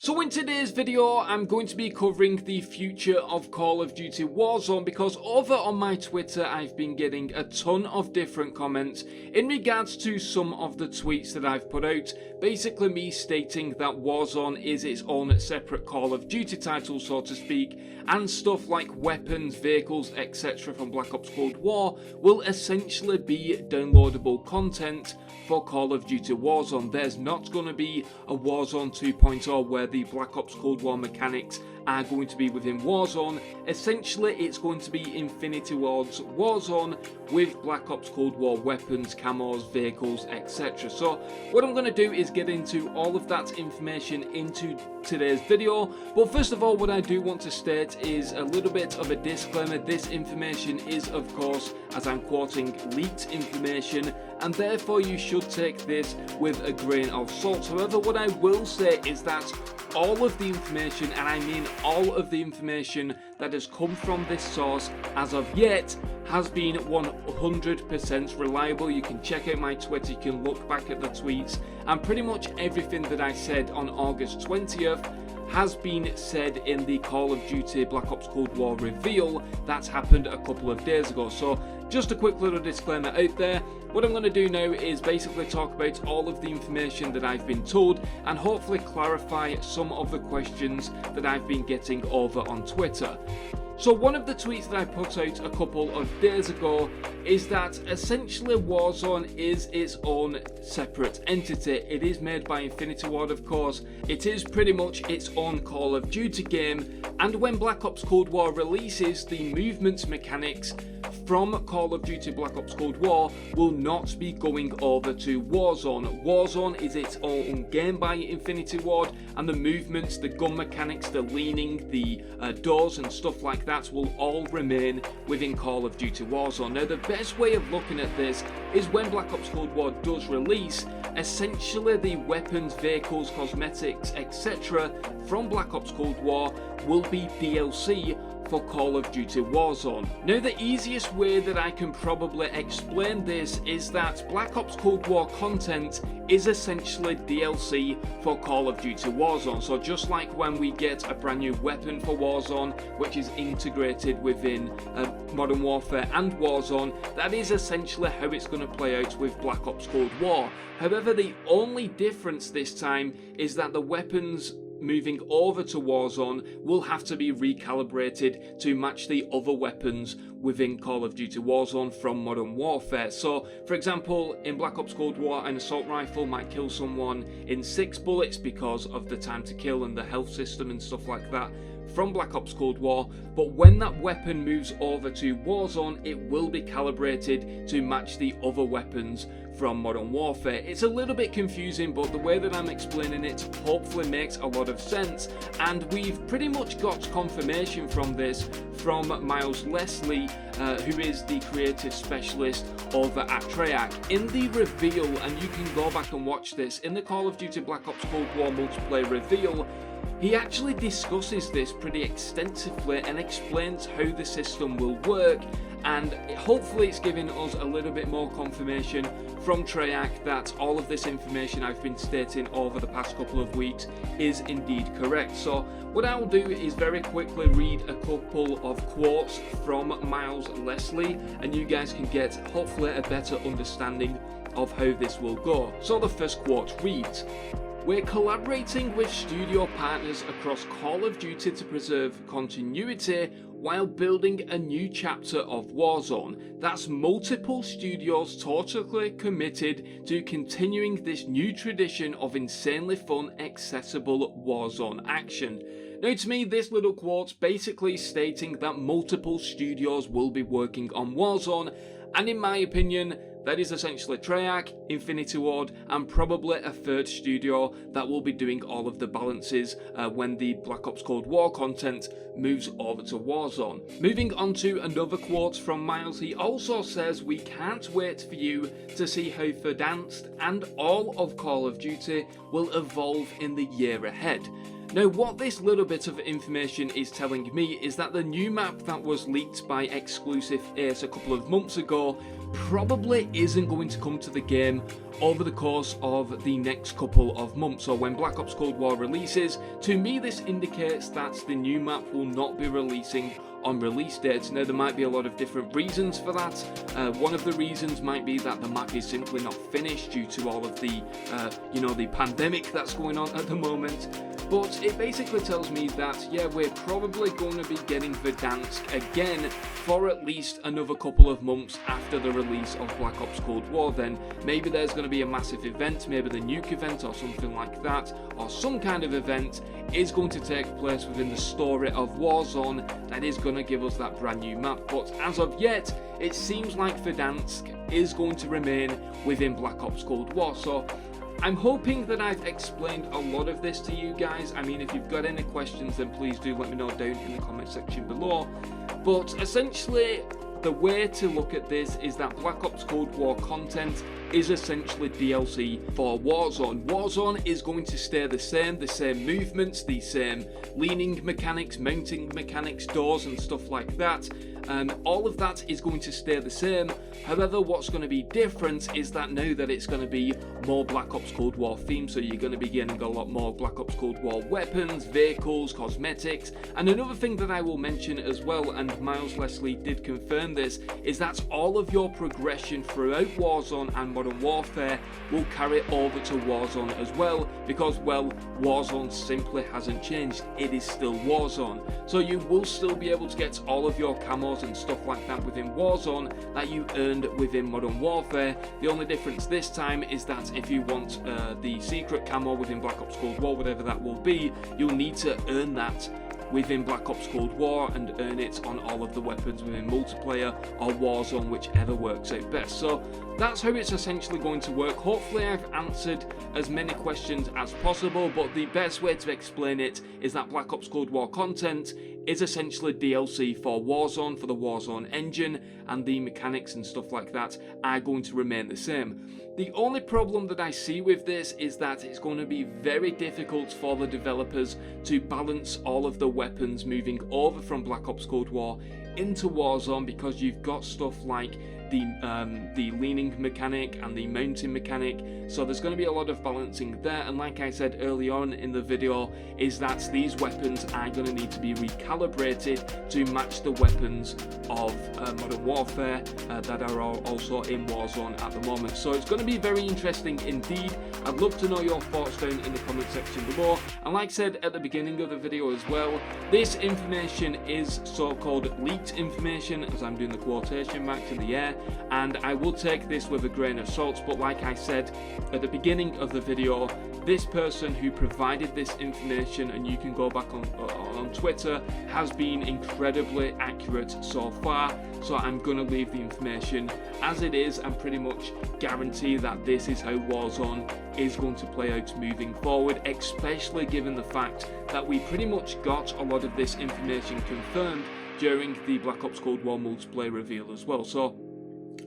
So in today's video, I'm going to be covering the future of Call of Duty Warzone because over on my Twitter, I've been getting a ton of different comments in regards to some of the tweets that I've put out. Basically me stating that Warzone is its own separate Call of Duty title, so to speak, and stuff like weapons, vehicles, etc. from Black Ops Cold War will essentially be downloadable content for Call of Duty Warzone. There's not going to be a Warzone 2.0 where the Black Ops Cold War mechanics are going to be within Warzone. Essentially, it's going to be Infinity Ward's Warzone with Black Ops Cold War weapons, camos, vehicles, etc. So what I'm going to do is get into all of that information into today's video. But first of all, what I do want to state is a little bit of a disclaimer. This information is, of course, as I'm quoting, leaked information, and therefore you should take this with a grain of salt. However, what I will say is that all of the information, and I mean all of the information that has come from this source as of yet, has been 100% reliable. You can check out my Twitter, you can look back at the tweets, and pretty much everything that I said on August 20th has been said in the Call of Duty Black Ops Cold War reveal that happened a couple of days ago. So just a quick little disclaimer out there. What I'm going to do now is basically talk about all of the information that I've been told and hopefully clarify some of the questions that I've been getting over on Twitter. So one of the tweets that I put out a couple of days ago is that essentially Warzone is its own separate entity. It is made by Infinity Ward, of course. It is pretty much its own Call of Duty game, and when Black Ops Cold War releases, the movement mechanics from Call of Duty Black Ops Cold War will not be going over to Warzone. Warzone is its own game by Infinity Ward, and the movements, the gun mechanics, the leaning, the doors and stuff like that will all remain within Call of Duty Warzone. Now the best way of looking at this is when Black Ops Cold War does release, essentially the weapons, vehicles, cosmetics, etc. from Black Ops Cold War will be DLC for Call of Duty Warzone. Now the easiest way that I can probably explain this is that Black Ops Cold War content is essentially DLC for Call of Duty Warzone. So just like when we get a brand new weapon for Warzone which is integrated within Modern Warfare and Warzone, that is essentially how it's going to play out with Black Ops Cold War. However, the only difference this time is that the weapons moving over to Warzone will have to be recalibrated to match the other weapons within Call of Duty Warzone from Modern Warfare. So, for example, in Black Ops Cold War, an assault rifle might kill someone in 6 bullets because of the time to kill and the health system and stuff like that from Black Ops Cold War, but when that weapon moves over to Warzone, it will be calibrated to match the other weapons from Modern Warfare. It's a little bit confusing, but the way that I'm explaining it hopefully makes a lot of sense, and we've pretty much got confirmation from this from Miles Leslie, who is the creative specialist over at Treyarch. In the reveal, and you can go back and watch this, in the Call of Duty Black Ops Cold War multiplayer reveal, he actually discusses this pretty extensively and explains how the system will work, and hopefully it's giving us a little bit more confirmation from Treyarch that all of this information I've been stating over the past couple of weeks is indeed correct. So what I'll do is very quickly read a couple of quotes from Miles Leslie, and you guys can get hopefully a better understanding of how this will go. So the first quote reads, "We're collaborating with studio partners across Call of Duty to preserve continuity while building a new chapter of Warzone. That's multiple studios totally committed to continuing this new tradition of insanely fun, accessible Warzone action." Now to me, this little quote's basically stating that multiple studios will be working on Warzone, and in my opinion, that is essentially Treyarch, Infinity Ward, and probably a third studio that will be doing all of the balances when the Black Ops Cold War content moves over to Warzone. Moving on to another quote from Miles, he also says, "We can't wait for you to see how Verdansk and all of Call of Duty will evolve in the year ahead." Now what this little bit of information is telling me is that the new map that was leaked by Exclusive Ace a couple of months ago probably isn't going to come to the game over the course of the next couple of months. So when Black Ops Cold War releases, to me this indicates that the new map will not be releasing on release dates. Now there might be a lot of different reasons for that. One of the reasons might be that the map is simply not finished due to all of the the pandemic that's going on at the moment. But it basically tells me that, yeah, we're probably going to be getting Verdansk again for at least another couple of months after the release of Black Ops Cold War. Then maybe there's going to be a massive event, maybe the nuke event or something like that, or some kind of event is going to take place within the story of Warzone that is going to give us that brand new map. But as of yet, it seems like Verdansk is going to remain within Black Ops Cold War. So I'm hoping that I've explained a lot of this to you guys. I mean, if you've got any questions, then please do let me know down in the comment section below. But essentially, the way to look at this is that Black Ops Cold War content is essentially DLC for Warzone. Warzone is going to stay the same movements, the same leaning mechanics, mounting mechanics, doors and stuff like that. All of that is going to stay the same. However, what's going to be different is that now that it's going to be more Black Ops Cold War themed, so you're going to be getting a lot more Black Ops Cold War weapons, vehicles, cosmetics. And another thing that I will mention as well, and Miles Leslie did confirm this, is that all of your progression throughout Warzone and Modern Warfare will carry over to Warzone as well, because, well, Warzone simply hasn't changed. It is still Warzone. So you will still be able to get all of your camos and stuff like that within Warzone that you earned within Modern Warfare. The only difference this time is that if you want the secret camo within Black Ops Cold War, whatever that will be, you'll need to earn that within Black Ops Cold War and earn it on all of the weapons within multiplayer or Warzone, whichever works out best. So that's how it's essentially going to work. Hopefully I've answered as many questions as possible, but the best way to explain it is that Black Ops Cold War content is essentially DLC for Warzone, for the Warzone engine, and the mechanics and stuff like that are going to remain the same. The only problem that I see with this is that it's going to be very difficult for the developers to balance all of the weapons moving over from Black Ops Cold War into Warzone, because you've got stuff like the leaning mechanic and the mounting mechanic, so there's going to be a lot of balancing there. And like I said early on in the video, is that these weapons are going to need to be recalibrated to match the weapons of Modern Warfare that are also in Warzone at the moment. So it's going to be very interesting indeed. I'd love to know your thoughts down in the comment section below. And like I said at the beginning of the video as well, this information is so-called leaked information, as I'm doing the quotation marks in the air, and I will take this with a grain of salt. But like I said at the beginning of the video, this person who provided this information, and you can go back on Twitter, has been incredibly accurate so far. So I'm going to leave the information as it is and pretty much guarantee that this is how Warzone is going to play out moving forward, especially given the fact that we pretty much got a lot of this information confirmed during the Black Ops Cold War multiplayer reveal as well. So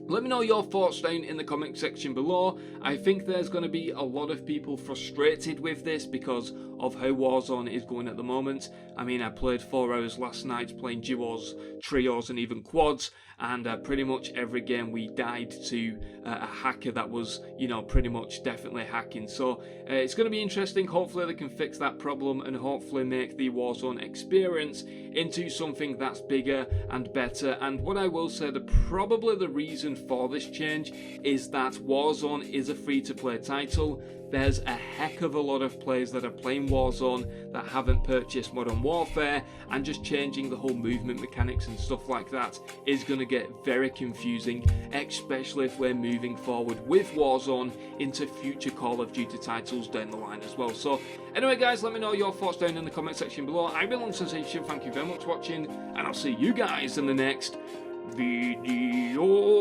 let me know your thoughts down in the comment section below. I think there's going to be a lot of people frustrated with this because of how Warzone is going at the moment. I mean, I played 4 hours last night playing duos, trios and even quads, and pretty much every game we died to a hacker that was, pretty much definitely hacking. So it's going to be interesting. Hopefully they can fix that problem and hopefully make the Warzone experience into something that's bigger and better. And what I will say, probably the reason for this change is that Warzone is a free-to-play title. There's a heck of a lot of players that are playing Warzone that haven't purchased Modern Warfare, and just changing the whole movement mechanics and stuff like that is going to get very confusing, especially if we're moving forward with Warzone into future Call of Duty titles down the line as well. So anyway guys, let me know your thoughts down in the comment section below. I've been on Sensation, thank you very much for watching, and I'll see you guys in the next video.